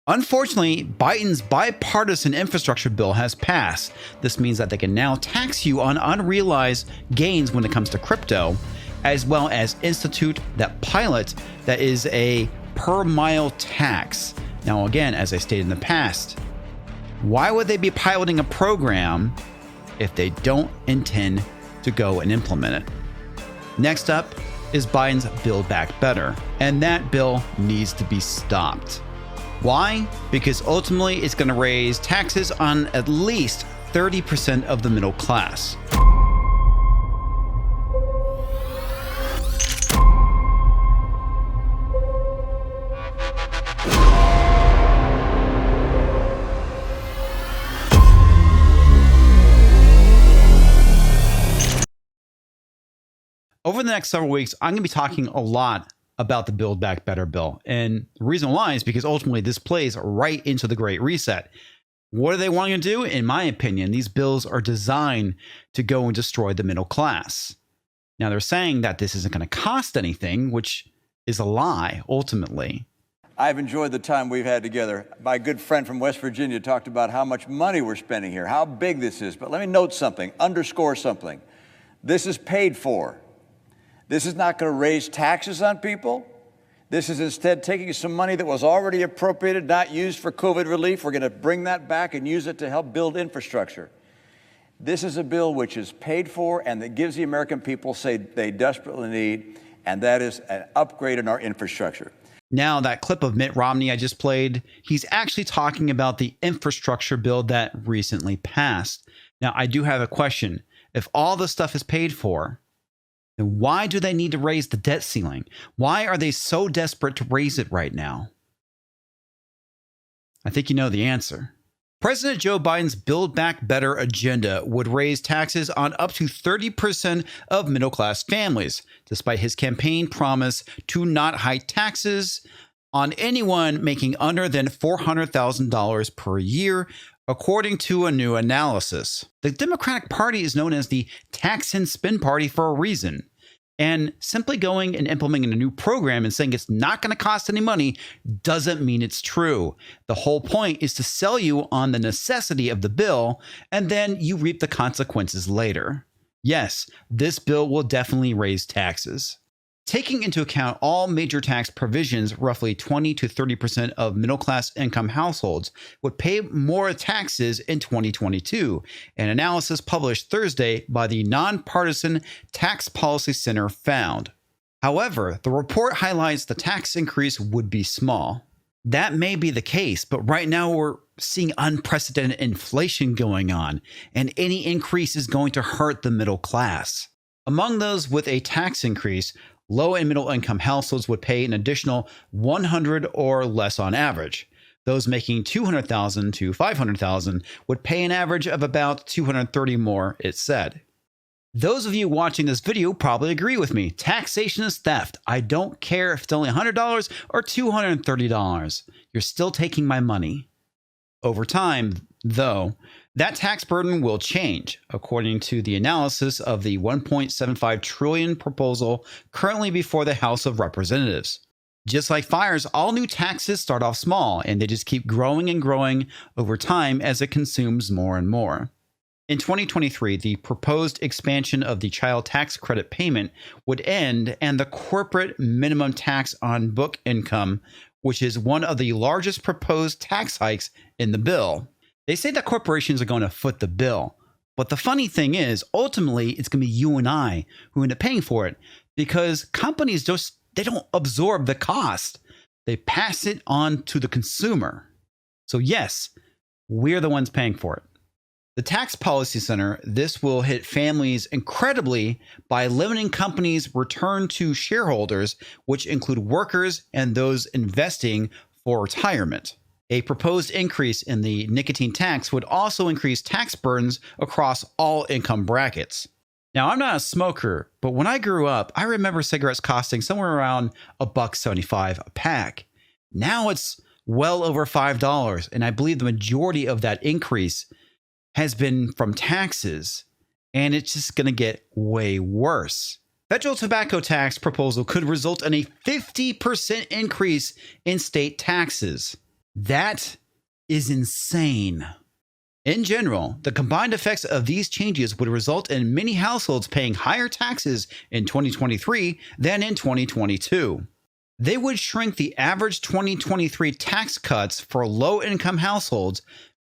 Unfortunately, Biden's bipartisan infrastructure bill has passed. This means that they can now tax you on unrealized gains when it comes to crypto, as well as institute that pilot that is a per mile tax. Now, again, as I stated in the past, why would they be piloting a program if they don't intend to go and implement it? Next up is Biden's Build Back Better, and that bill needs to be stopped. Why? Because ultimately it's going to raise taxes on at least 30% of the middle class. Over the next several weeks, I'm going to be talking a lot about the Build Back Better bill. And the reason why is because ultimately this plays right into the Great Reset. What are they wanting to do? In my opinion, these bills are designed to go and destroy the middle class. Now, they're saying that this isn't going to cost anything, which is a lie, ultimately. I've enjoyed the time we've had together. My good friend from West Virginia talked about how much money we're spending here, how big this is. But let me note something, underscore something. This is paid for. This is not going to raise taxes on people. This is instead taking some money that was already appropriated, not used for COVID relief. We're going to bring that back and use it to help build infrastructure. This is a bill which is paid for and that gives the American people say they desperately need, and that is an upgrade in our infrastructure. Now, that clip of Mitt Romney I just played, he's actually talking about the infrastructure bill that recently passed. Now, I do have a question. If all this stuff is paid for, then why do they need to raise the debt ceiling? Why are they so desperate to raise it right now? I think you know the answer. President Joe Biden's Build Back Better agenda would raise taxes on up to 30% of middle-class families, despite his campaign promise to not hike taxes on anyone making under than $400,000 per year, according to a new analysis. The Democratic Party is known as the tax and spend party for a reason. And simply going and implementing a new program and saying it's not going to cost any money doesn't mean it's true. The whole point is to sell you on the necessity of the bill, and then you reap the consequences later. Yes, this bill will definitely raise taxes. Taking into account all major tax provisions, roughly 20 to 30% of middle-class income households would pay more taxes in 2022, an analysis published Thursday by the Nonpartisan Tax Policy Center found. However, the report highlights the tax increase would be small. That may be the case, but right now we're seeing unprecedented inflation going on, and any increase is going to hurt the middle class. Among those with a tax increase, low and middle income households would pay an additional $100 or less on average. Those making $200,000 to $500,000 would pay an average of about $230 more, it said. Those of you watching this video probably agree with me. Taxation is theft. I don't care if it's only $100 or $230. You're still taking my money. Over time, though, that tax burden will change, according to the analysis of the $1.75 trillion proposal currently before the House of Representatives. Just like fires, all new taxes start off small, and they just keep growing and growing over time as it consumes more and more. In 2023, the proposed expansion of the child tax credit payment would end, and the corporate minimum tax on book income, which is one of the largest proposed tax hikes in the bill. They say that corporations are going to foot the bill. But the funny thing is, ultimately, it's going to be you and I who end up paying for it, because companies they don't absorb the cost. They pass it on to the consumer. So yes, we're the ones paying for it. The Tax Policy Center, this will hit families incredibly by limiting companies' return to shareholders, which include workers and those investing for retirement. A proposed increase in the nicotine tax would also increase tax burdens across all income brackets. Now, I'm not a smoker, but when I grew up, I remember cigarettes costing somewhere around $1.75 a pack. Now it's well over $5, and I believe the majority of that increase has been from taxes, and it's just going to get way worse. Federal tobacco tax proposal could result in a 50% increase in state taxes. That is insane. In general, the combined effects of these changes would result in many households paying higher taxes in 2023 than in 2022. They would shrink the average 2023 tax cuts for low-income households,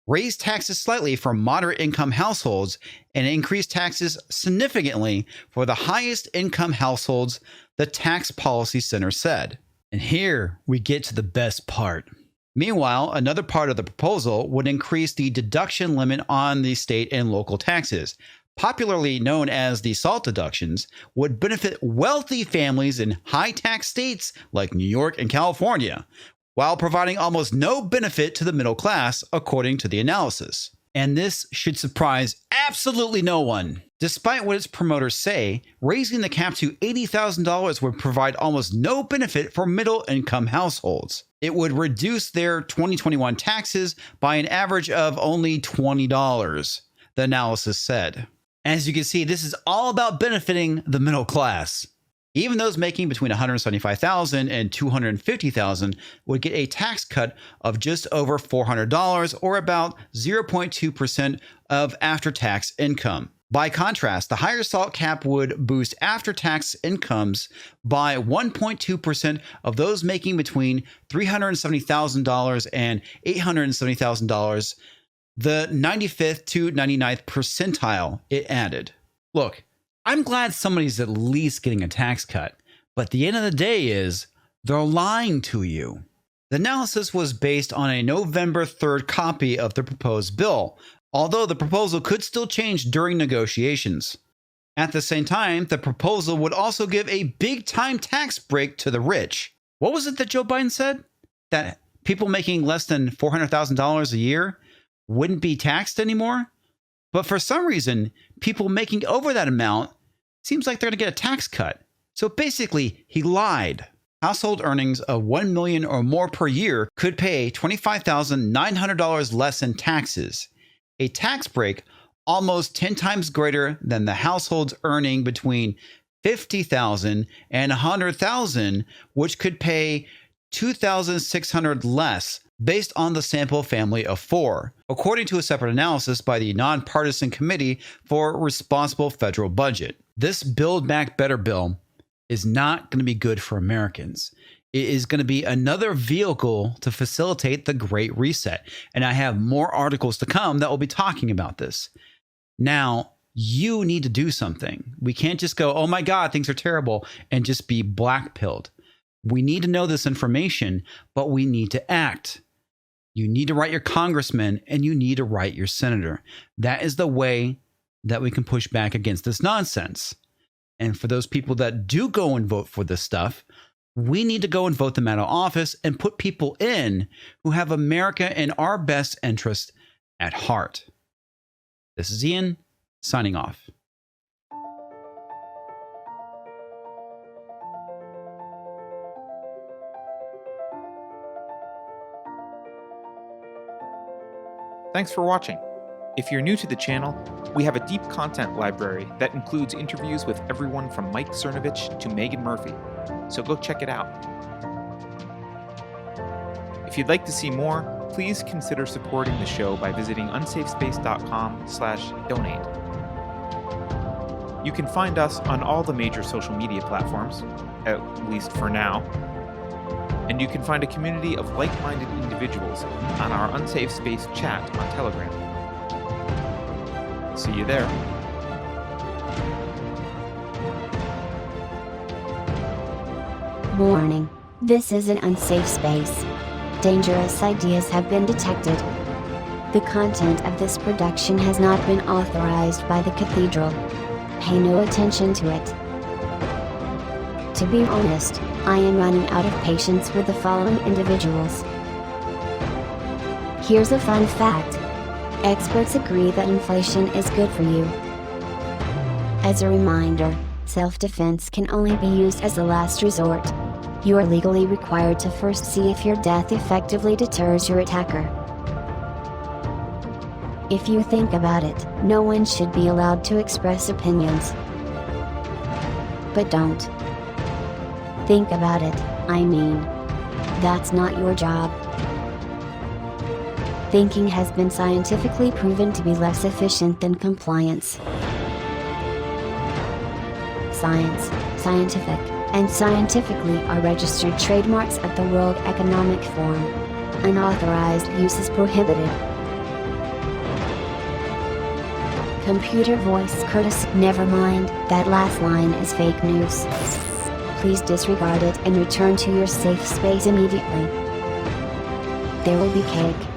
raise taxes slightly for moderate-income households, and increase taxes significantly for the highest-income households, the Tax Policy Center said. And here we get to the best part. Meanwhile, another part of the proposal would increase the deduction limit on the state and local taxes, popularly known as the SALT deductions, would benefit wealthy families in high-tax states like New York and California, while providing almost no benefit to the middle class, according to the analysis. And this should surprise absolutely no one. Despite what its promoters say, raising the cap to $80,000 would provide almost no benefit for middle-income households. It would reduce their 2021 taxes by an average of only $20, the analysis said. As you can see, this is all about benefiting the middle class. Even those making between $175,000 and $250,000 would get a tax cut of just over $400, or about 0.2% of after-tax income. By contrast, the higher SALT cap would boost after-tax incomes by 1.2% of those making between $370,000 and $870,000, the 95th to 99th percentile, it added. Look, I'm glad somebody's at least getting a tax cut, but the end of the day is they're lying to you. The analysis was based on a November 3rd copy of the proposed bill, although the proposal could still change during negotiations. At the same time, the proposal would also give a big-time tax break to the rich. What was it that Joe Biden said? That people making less than $400,000 a year wouldn't be taxed anymore? But for some reason, people making over that amount seems like they're going to get a tax cut. So basically, he lied. Household earnings of $1 million or more per year could pay $25,900 less in taxes. A tax break almost 10 times greater than the households earning between $50,000 and $100,000, which could pay $2,600 less based on the sample family of 4, according to a separate analysis by the Nonpartisan Committee for Responsible Federal Budget. This Build Back Better bill is not going to be good for Americans. It is going to be another vehicle to facilitate the Great Reset. And I have more articles to come that will be talking about this. Now, you need to do something. We can't just go, oh my God, things are terrible, and just be blackpilled. We need to know this information, but we need to act. You need to write your congressman and you need to write your senator. That is the way that we can push back against this nonsense. And for those people that do go and vote for this stuff, we need to go and vote them out of office and put people in who have America and our best interest at heart. This is Ian, signing off. Thanks for watching. If you're new to the channel, we have a deep content library that includes interviews with everyone from Mike Cernovich to Megan Murphy, so go check it out. If you'd like to see more, please consider supporting the show by visiting unsafespace.com/donate. You can find us on all the major social media platforms, at least for now, and you can find a community of like-minded individuals on our Unsafe Space chat on Telegram. See you there. Warning. This is an unsafe space. Dangerous ideas have been detected. The content of this production has not been authorized by the Cathedral. Pay no attention to it. To be honest, I am running out of patience with the following individuals. Here's a fun fact. Experts agree that inflation is good for you. As a reminder, self-defense can only be used as a last resort. You are legally required to first see if your death effectively deters your attacker. If you think about it, no one should be allowed to express opinions. But don't. Think about it, I mean. That's not your job. Thinking has been scientifically proven to be less efficient than compliance. Science, scientific, and scientifically are registered trademarks at the World Economic Forum. Unauthorized use is prohibited. Computer voice courtesy. Never mind, that last line is fake news. Please disregard it and return to your safe space immediately. There will be cake.